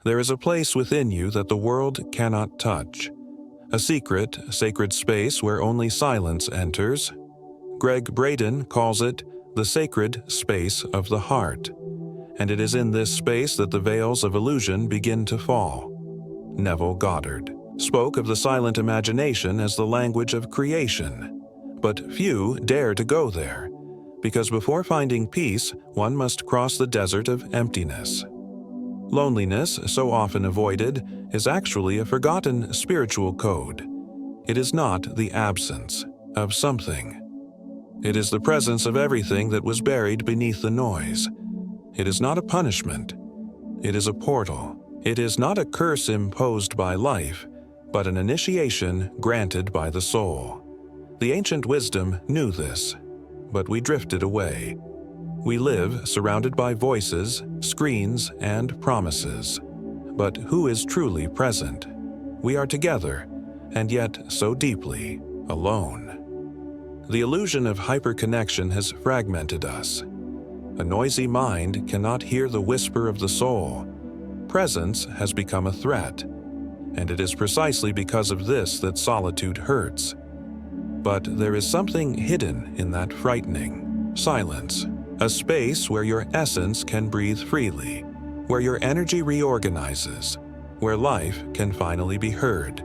There is a place within you that the world cannot touch. A secret, sacred space where only silence enters. Gregg Braden calls it the sacred space of the heart. And it is in this space that the veils of illusion begin to fall. Neville Goddard spoke of the silent imagination as the language of creation. But few dare to go there, because before finding peace, one must cross the desert of emptiness. Loneliness, so often avoided, is actually a forgotten spiritual code. It is not the absence of something. It is the presence of everything that was buried beneath the noise. It is not a punishment. It is a portal. It is not a curse imposed by life, but an initiation granted by the soul. The ancient wisdom knew this, but we drifted away. We live surrounded by voices, screens, and promises. But who is truly present? We are together, and yet so deeply alone. The illusion of hyperconnection has fragmented us. A noisy mind cannot hear the whisper of the soul. Presence has become a threat, and it is precisely because of this that solitude hurts. But there is something hidden in that frightening silence, a space where your essence can breathe freely, where your energy reorganizes, where life can finally be heard.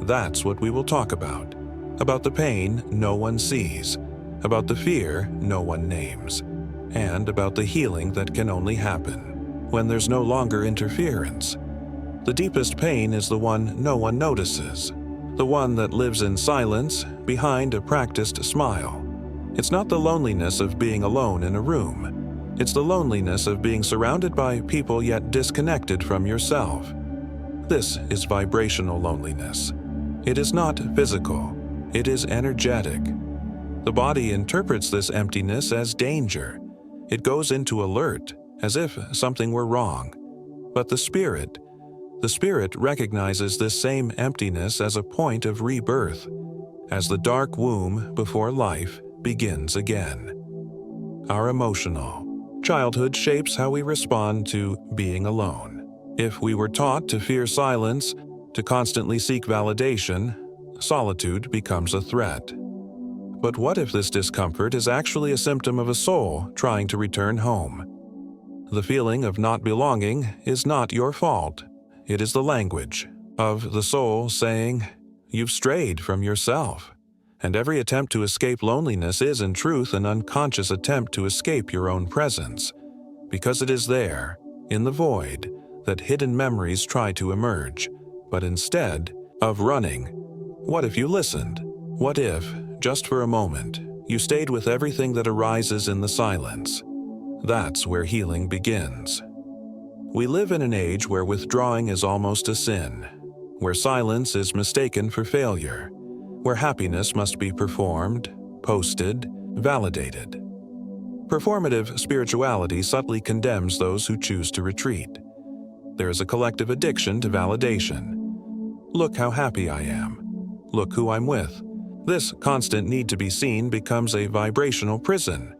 That's what we will talk about the pain no one sees, about the fear no one names, and about the healing that can only happen when there's no longer interference. The deepest pain is the one no one notices, the one that lives in silence behind a practiced smile. It's not the loneliness of being alone in a room. It's the loneliness of being surrounded by people yet disconnected from yourself. This is vibrational loneliness. It is not physical. It is energetic. The body interprets this emptiness as danger. It goes into alert, as if something were wrong. But the spirit recognizes this same emptiness as a point of rebirth, as the dark womb before life begins again. Our emotional childhood shapes how we respond to being alone. If we were taught to fear silence, to constantly seek validation, solitude becomes a threat. But what if this discomfort is actually a symptom of a soul trying to return home? The feeling of not belonging is not your fault. It is the language of the soul saying, "You've strayed from yourself." And every attempt to escape loneliness is, in truth, an unconscious attempt to escape your own presence, because it is there, in the void, that hidden memories try to emerge. But instead of running, what if you listened? What if, just for a moment, you stayed with everything that arises in the silence? That's where healing begins. We live in an age where withdrawing is almost a sin, where silence is mistaken for failure, where happiness must be performed, posted, validated. Performative spirituality subtly condemns those who choose to retreat. There is a collective addiction to validation. Look how happy I am. Look who I'm with. This constant need to be seen becomes a vibrational prison.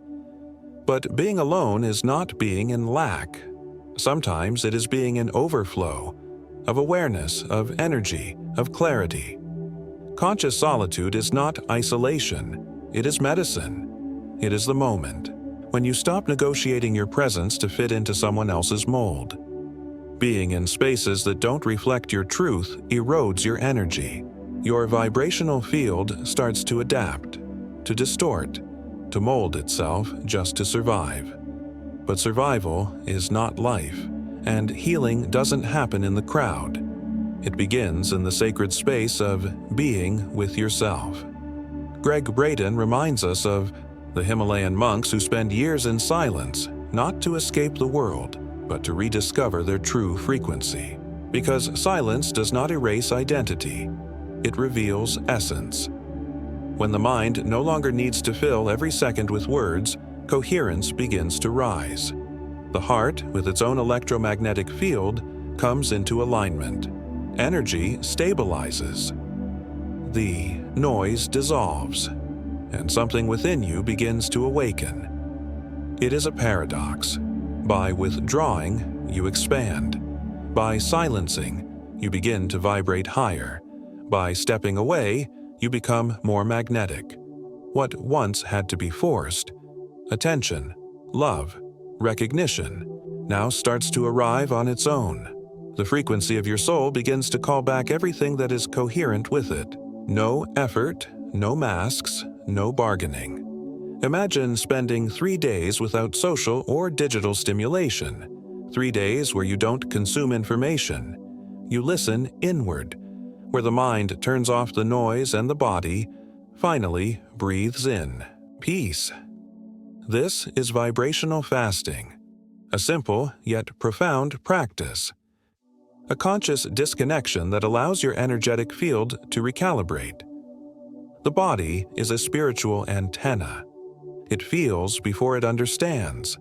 But being alone is not being in lack. Sometimes it is being in overflow, of awareness, of energy, of clarity. Conscious solitude is not isolation, it is medicine. It is the moment when you stop negotiating your presence to fit into someone else's mold. Being in spaces that don't reflect your truth erodes your energy. Your vibrational field starts to adapt, to distort, to mold itself just to survive. But survival is not life, and healing doesn't happen in the crowd. It begins in the sacred space of being with yourself. Gregg Braden reminds us of the Himalayan monks who spend years in silence, not to escape the world, but to rediscover their true frequency. Because silence does not erase identity, it reveals essence. When the mind no longer needs to fill every second with words, coherence begins to rise. The heart, with its own electromagnetic field, comes into alignment. Energy stabilizes. The noise dissolves, and something within you begins to awaken. It is a paradox. By withdrawing, you expand. By silencing, you begin to vibrate higher. By stepping away, you become more magnetic. What once had to be forced, attention, love, recognition, now starts to arrive on its own. The frequency of your soul begins to call back everything that is coherent with it. No effort, no masks, no bargaining. Imagine spending 3 days without social or digital stimulation. 3 days where you don't consume information. You listen inward, where the mind turns off the noise and the body finally breathes in peace. This is vibrational fasting, a simple yet profound practice. A conscious disconnection that allows your energetic field to recalibrate. The body is a spiritual antenna. It feels before it understands.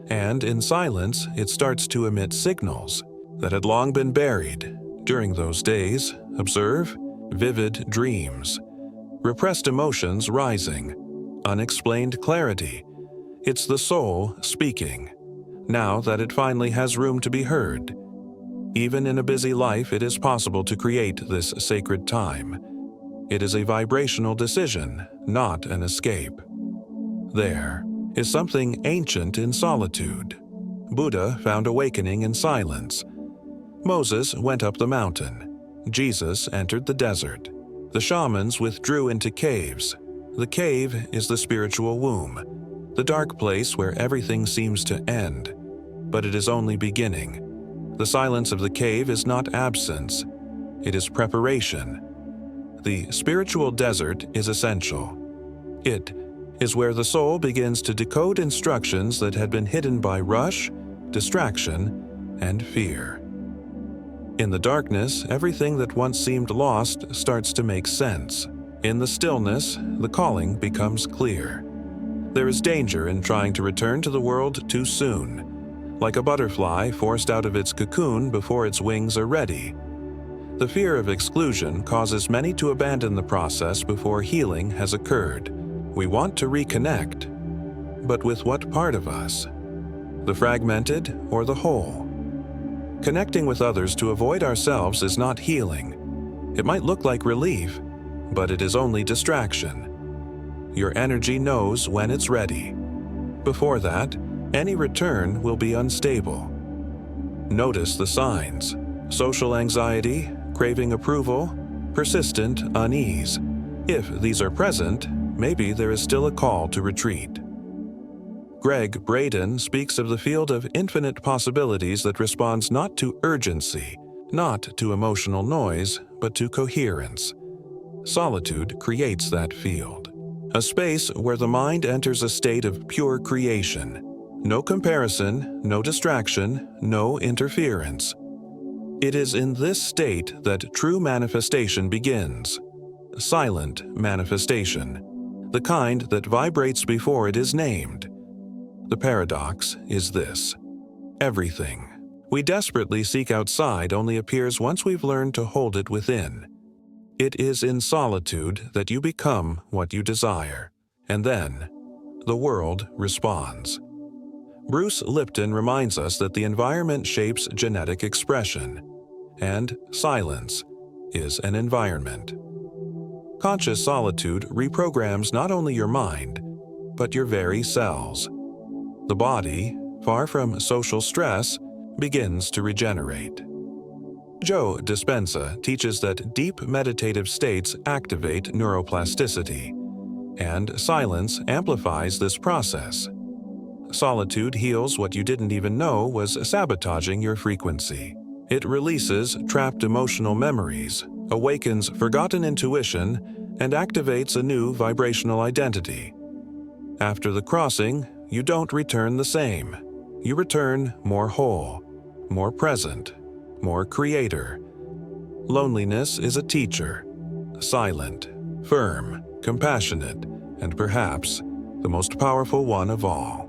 And in silence, it starts to emit signals that had long been buried. During those days, observe vivid dreams, repressed emotions rising, unexplained clarity. It's the soul speaking, now that it finally has room to be heard. Even in a busy life, it is possible to create this sacred time. It is a vibrational decision, not an escape. There is something ancient in solitude. Buddha found awakening in silence. Moses went up the mountain. Jesus entered the desert. The shamans withdrew into caves. The cave is the spiritual womb, the dark place where everything seems to end, but it is only beginning. The silence of the cave is not absence, it is preparation. The spiritual desert is essential. It is where the soul begins to decode instructions that had been hidden by rush, distraction, and fear. In the darkness, everything that once seemed lost starts to make sense. In the stillness, the calling becomes clear. There is danger in trying to return to the world too soon, like a butterfly forced out of its cocoon before its wings are ready. The fear of exclusion causes many to abandon the process before healing has occurred. We want to reconnect, but with what part of us? The fragmented or the whole? Connecting with others to avoid ourselves is not healing. It might look like relief, but it is only distraction. Your energy knows when it's ready. Before that, any return will be unstable. Notice the signs: social anxiety, craving approval, persistent unease. If these are present, maybe there is still a call to retreat. Gregg Braden speaks of the field of infinite possibilities that responds not to urgency, not to emotional noise, but to coherence. Solitude creates that field, a space where the mind enters a state of pure creation. No comparison, no distraction, no interference. It is in this state that true manifestation begins. Silent manifestation, the kind that vibrates before it is named. The paradox is this: everything we desperately seek outside only appears once we've learned to hold it within. It is in solitude that you become what you desire, and then the world responds. Bruce Lipton reminds us that the environment shapes genetic expression, and silence is an environment. Conscious solitude reprograms not only your mind, but your very cells. The body, far from social stress, begins to regenerate. Joe Dispenza teaches that deep meditative states activate neuroplasticity, and silence amplifies this process. Solitude heals what you didn't even know was sabotaging your frequency. It releases trapped emotional memories, awakens forgotten intuition, and activates a new vibrational identity. After the crossing, you don't return the same. You return more whole, more present, more creator. Loneliness is a teacher, silent, firm, compassionate, and perhaps the most powerful one of all.